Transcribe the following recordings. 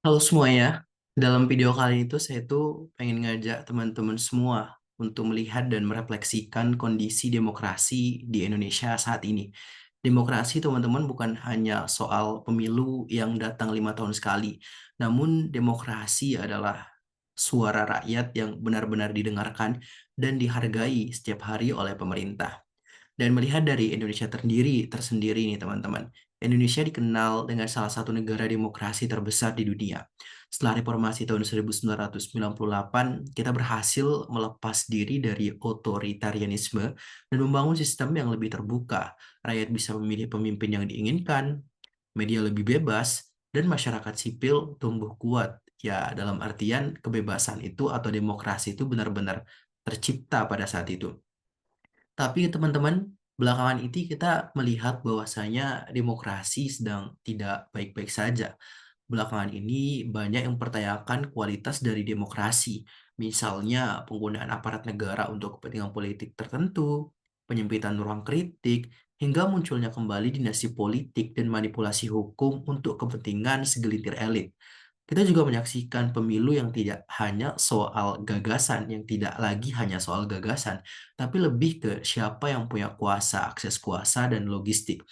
Halo semuanya, dalam video kali itu saya tuh pengen ngajak teman-teman semua untuk melihat dan merefleksikan kondisi demokrasi di Indonesia saat ini. Demokrasi teman-teman bukan hanya soal pemilu yang datang 5 tahun sekali, namun demokrasi adalah suara rakyat yang benar-benar didengarkan dan dihargai setiap hari oleh pemerintah. Dan melihat dari Indonesia tersendiri nih teman-teman. Indonesia dikenal dengan salah satu negara demokrasi terbesar di dunia. Setelah reformasi tahun 1998, kita berhasil melepas diri dari otoritarianisme dan membangun sistem yang lebih terbuka. Rakyat bisa memilih pemimpin yang diinginkan, media lebih bebas, dan masyarakat sipil tumbuh kuat. Ya, dalam artian kebebasan itu atau demokrasi itu benar-benar tercipta pada saat itu. Tapi teman-teman, belakangan ini kita melihat bahwasanya demokrasi sedang tidak baik-baik saja. Belakangan ini banyak yang mempertanyakan kualitas dari demokrasi. Misalnya penggunaan aparat negara untuk kepentingan politik tertentu, penyempitan ruang kritik, hingga munculnya kembali dinasti politik dan manipulasi hukum untuk kepentingan segelintir elit. Kita juga menyaksikan pemilu yang tidak hanya soal gagasan, yang tidak lagi hanya soal gagasan, tapi lebih ke siapa yang punya kuasa, akses kuasa, dan logistik.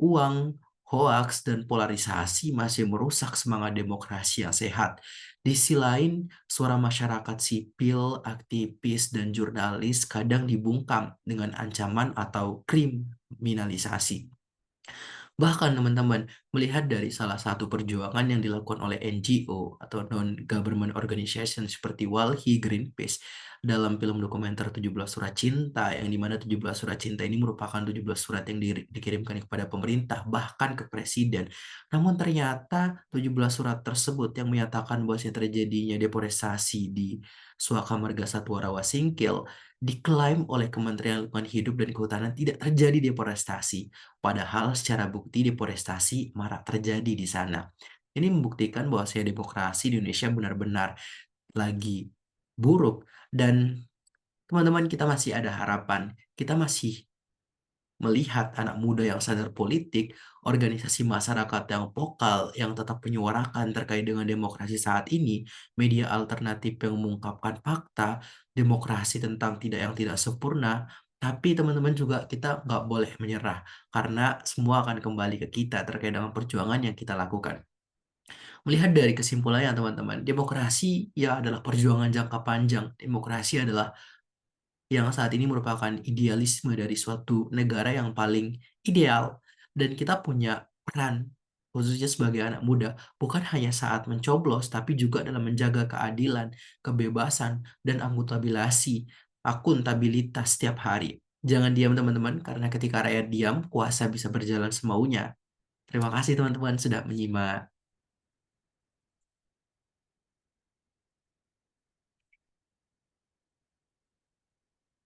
Uang, hoaks, dan polarisasi masih merusak semangat demokrasi yang sehat. Di sisi lain, suara masyarakat sipil, aktivis, dan jurnalis kadang dibungkam dengan ancaman atau kriminalisasi. Bahkan teman-teman melihat dari salah satu perjuangan yang dilakukan oleh NGO atau non-government organization seperti WALHI, Greenpeace dalam film dokumenter 17 Surat Cinta yang dimana 17 Surat Cinta ini merupakan 17 surat yang dikirimkan kepada pemerintah bahkan ke presiden. Namun ternyata 17 surat tersebut yang menyatakan bahwa terjadinya deforestasi di Suaka Marga Satwa Rawa Singkil diklaim oleh Kementerian Lingkungan Hidup dan Kehutanan tidak terjadi deforestasi. Padahal secara bukti deforestasi marak terjadi di sana. Ini membuktikan bahwa demokrasi di Indonesia benar-benar lagi buruk dan teman-teman kita masih ada harapan. Kita masih melihat anak muda yang sadar politik, organisasi masyarakat yang vokal, yang tetap menyuarakan terkait dengan demokrasi saat ini, media alternatif yang mengungkapkan fakta, demokrasi tentang yang tidak sempurna, tapi teman-teman juga kita nggak boleh menyerah, karena semua akan kembali ke kita terkait dengan perjuangan yang kita lakukan. Melihat dari kesimpulannya teman-teman, demokrasi ya adalah perjuangan jangka panjang. Demokrasi adalah yang saat ini merupakan idealisme dari suatu negara yang paling ideal dan kita punya peran khususnya sebagai anak muda bukan hanya saat mencoblos tapi juga dalam menjaga keadilan, kebebasan dan akuntabilitas setiap hari. Jangan diam teman-teman karena ketika rakyat diam kuasa bisa berjalan semaunya. Terima kasih teman-teman sudah menyimak.